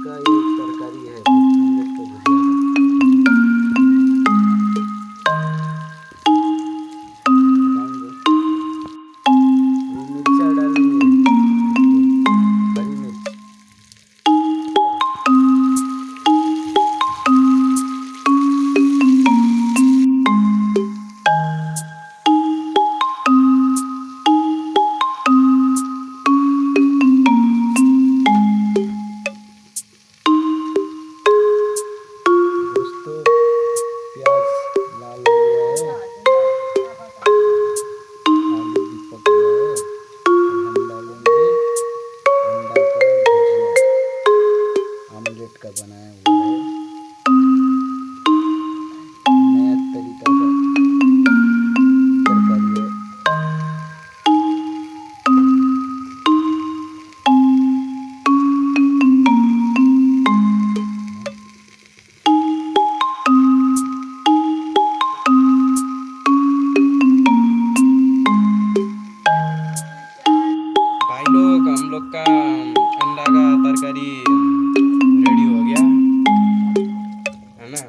का ये तरकारी है ऑमलेट का भुजिया का ये मिर्चा डालेंगे इसको हरी मिर्च दोस्तों प्याज लाल हो गया है आलू भी पक गया है अब हम डालेंगे अंडा का भुजिया ऑमलेट का बनाया हुआ है नया तरीका का तरकारी है। भाई लोग हम लोग का अंडा का तरकारी रेडी हो गया है ना।